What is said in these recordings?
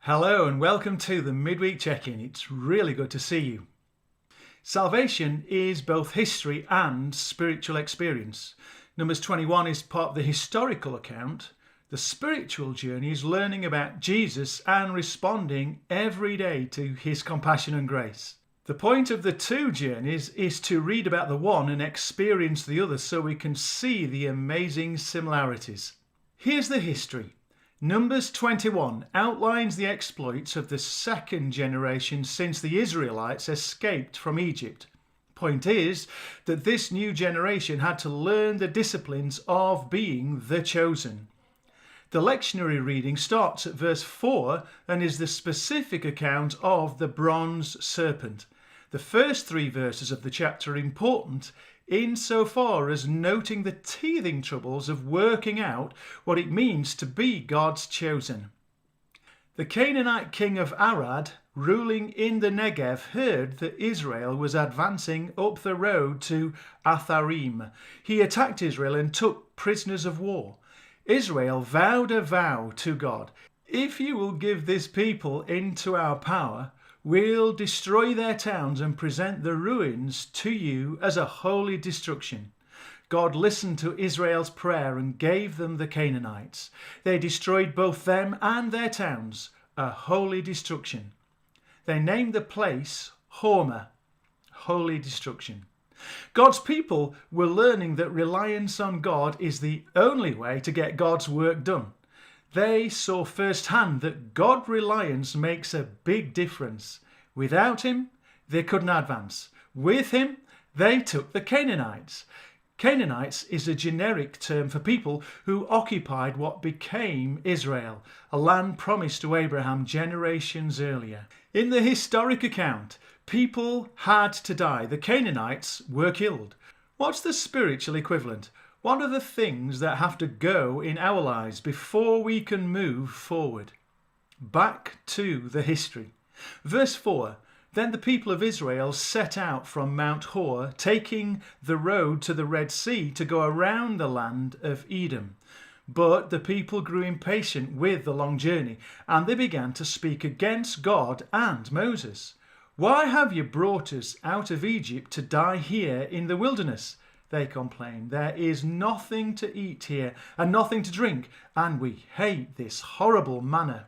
Hello and welcome to the Midweek Check-in. It's really good to see you. Salvation is both history and spiritual experience. Numbers 21 is part of the historical account. The spiritual journey is learning about Jesus and responding every day to his compassion and grace. The point of the two journeys is to read about the one and experience the other so we can see the amazing similarities. Here's the history. Numbers 21 outlines the exploits of the second generation since the Israelites escaped from Egypt. Point is that this new generation had to learn the disciplines of being the chosen. The lectionary reading starts at verse 4 and is the specific account of the bronze serpent. The first three verses of the chapter are important insofar as noting the teething troubles of working out what it means to be God's chosen. The Canaanite king of Arad, ruling in the Negev, heard that Israel was advancing up the road to Atharim. He attacked Israel and took prisoners of war. Israel vowed a vow to God. If you will give this people into our power, we'll destroy their towns and present the ruins to you as a holy destruction. God listened to Israel's prayer and gave them the Canaanites. They destroyed both them and their towns, a holy destruction. They named the place Hormah, holy destruction. God's people were learning that reliance on God is the only way to get God's work done. They saw firsthand that God reliance makes a big difference. Without him, they couldn't advance. With him, they took the Canaanites. Canaanites is a generic term for people who occupied what became Israel, a land promised to Abraham generations earlier. In the historic account, people had to die. The Canaanites were killed. What's the spiritual equivalent? What are the things that have to go in our lives before we can move forward? Back to the history. Verse 4, Then the people of Israel set out from Mount Hor, taking the road to the Red Sea to go around the land of Edom. But the people grew impatient with the long journey, and they began to speak against God and Moses. Why have you brought us out of Egypt to die here in the wilderness? They complained. There is nothing to eat here and nothing to drink, and we hate this horrible manna.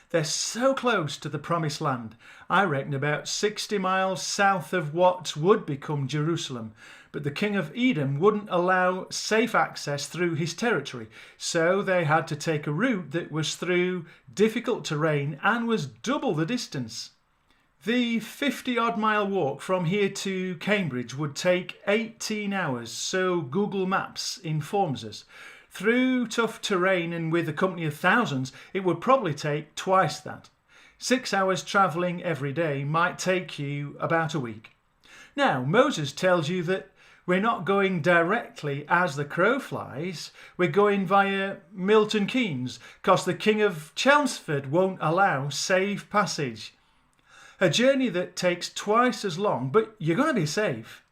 They're so close to the promised land. I reckon about 60 miles south of what would become Jerusalem. But the king of Edom wouldn't allow safe access through his territory, so they had to take a route that was through difficult terrain and was double the distance. The 50-odd mile walk from here to Cambridge would take 18 hours, so Google Maps informs us. Through tough terrain and with a company of thousands, it would probably take twice that. 6 hours travelling every day might take you about a week. Now, Moses tells you that we're not going directly as the crow flies, we're going via Milton Keynes, because the King of Chelmsford won't allow safe passage. A journey that takes twice as long, but you're going to be safe.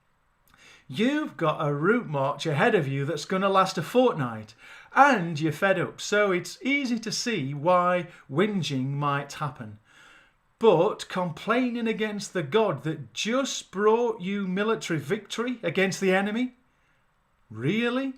You've got a route march ahead of you that's going to last a fortnight, and you're fed up, so it's easy to see why whinging might happen. But complaining against the God that just brought you military victory against the enemy? Really?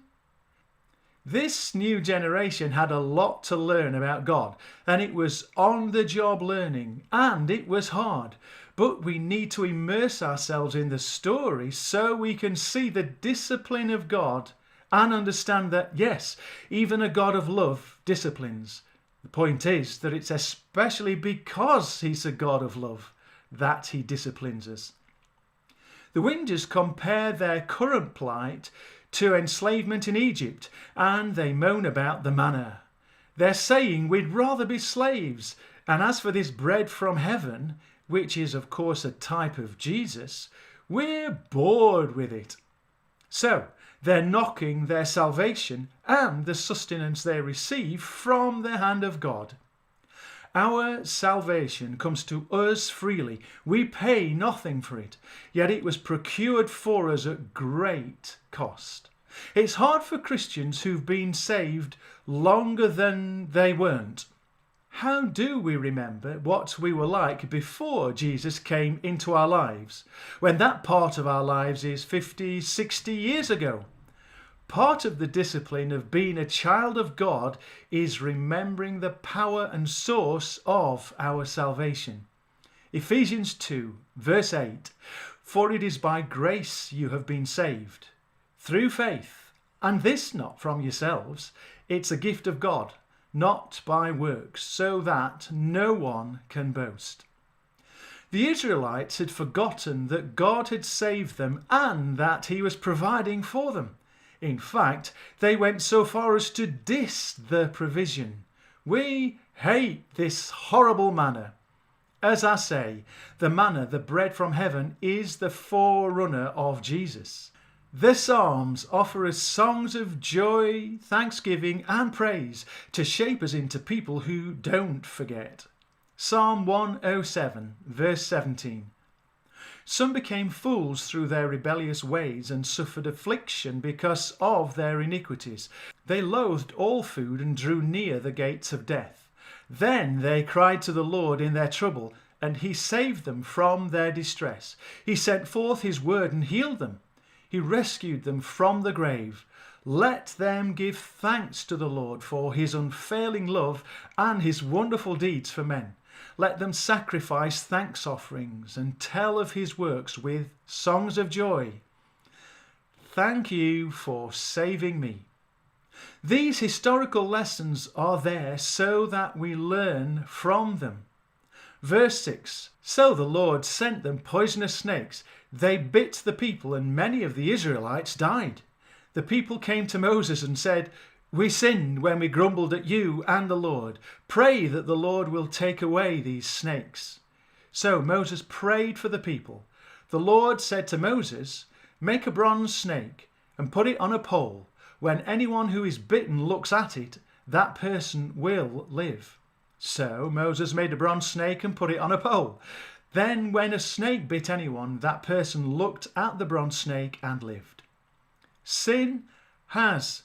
This new generation had a lot to learn about God, and it was on-the-job learning, and it was hard. But we need to immerse ourselves in the story so we can see the discipline of God and understand that, yes, even a God of love disciplines. The point is that it's especially because he's a God of love that he disciplines us. The Whingers compare their current plight to enslavement in Egypt, and they moan about the manna. They're saying we'd rather be slaves, and as for this bread from heaven, which is of course a type of Jesus, we're bored with it. So they're knocking their salvation and the sustenance they receive from the hand of God. Our salvation comes to us freely. We pay nothing for it, yet it was procured for us at great cost. It's hard for Christians who've been saved longer than they weren't. How do we remember what we were like before Jesus came into our lives, when that part of our lives is 50, 60 years ago? Part of the discipline of being a child of God is remembering the power and source of our salvation. Ephesians 2, verse 8, "For it is by grace you have been saved, through faith, and this not from yourselves, it's a gift of God, not by works, so that no one can boast." The Israelites had forgotten that God had saved them and that he was providing for them. In fact, they went so far as to diss the provision. We hate this horrible manna. As I say, the manna, the bread from heaven, is the forerunner of Jesus. The Psalms offer us songs of joy, thanksgiving and praise to shape us into people who don't forget. Psalm 107, verse 17. "Some became fools through their rebellious ways and suffered affliction because of their iniquities. They loathed all food and drew near the gates of death. Then they cried to the Lord in their trouble, and he saved them from their distress. He sent forth his word and healed them. He rescued them from the grave. Let them give thanks to the Lord for his unfailing love and his wonderful deeds for men. Let them sacrifice thanks offerings and tell of his works with songs of joy. Thank you for saving me." These historical lessons are there so that we learn from them. Verse 6, "So the Lord sent them poisonous snakes. They bit the people, and many of the Israelites died. The people came to Moses and said, 'We sinned when we grumbled at you and the Lord. Pray that the Lord will take away these snakes.' So Moses prayed for the people. The Lord said to Moses, 'Make a bronze snake and put it on a pole. When anyone who is bitten looks at it, that person will live.' So Moses made a bronze snake and put it on a pole. Then when a snake bit anyone, that person looked at the bronze snake and lived." Sin has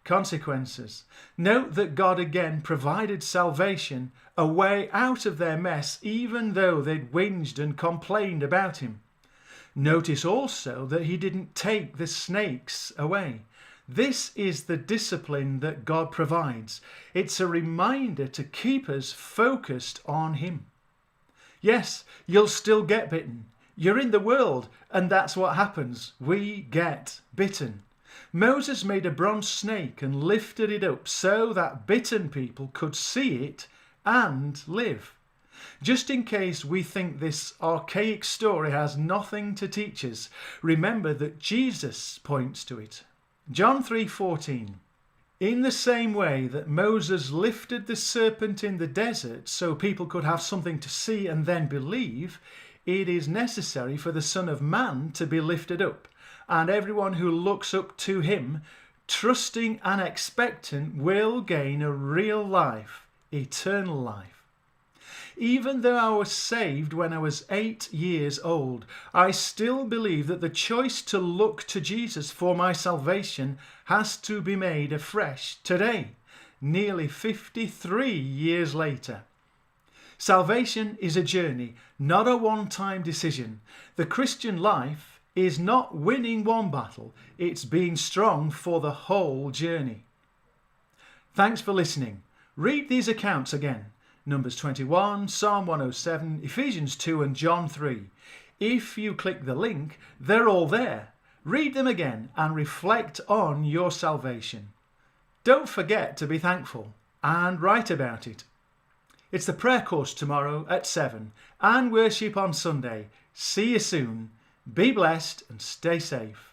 consequences. Note that God again provided salvation, a way out of their mess, even though they'd whinged and complained about him. Notice also that he didn't take the snakes away. This is the discipline that God provides. It's a reminder to keep us focused on him. Yes, you'll still get bitten. You're in the world, and that's what happens. We get bitten. Moses made a bronze snake and lifted it up so that bitten people could see it and live. Just in case we think this archaic story has nothing to teach us, remember that Jesus points to it. John 3:14. "In the same way that Moses lifted the serpent in the desert so people could have something to see and then believe, it is necessary for the Son of Man to be lifted up, and everyone who looks up to him, trusting and expectant, will gain a real life, eternal life." Even though I was saved when I was 8 years old, I still believe that the choice to look to Jesus for my salvation has to be made afresh today, nearly 53 years later. Salvation is a journey, not a one-time decision. The Christian life is not winning one battle, it's being strong for the whole journey. Thanks for listening. Read these accounts again. Numbers 21, Psalm 107, Ephesians 2 and John 3. If you click the link, they're all there. Read them again and reflect on your salvation. Don't forget to be thankful and write about it. It's the prayer course tomorrow at 7 and worship on Sunday. See you soon. Be blessed and stay safe.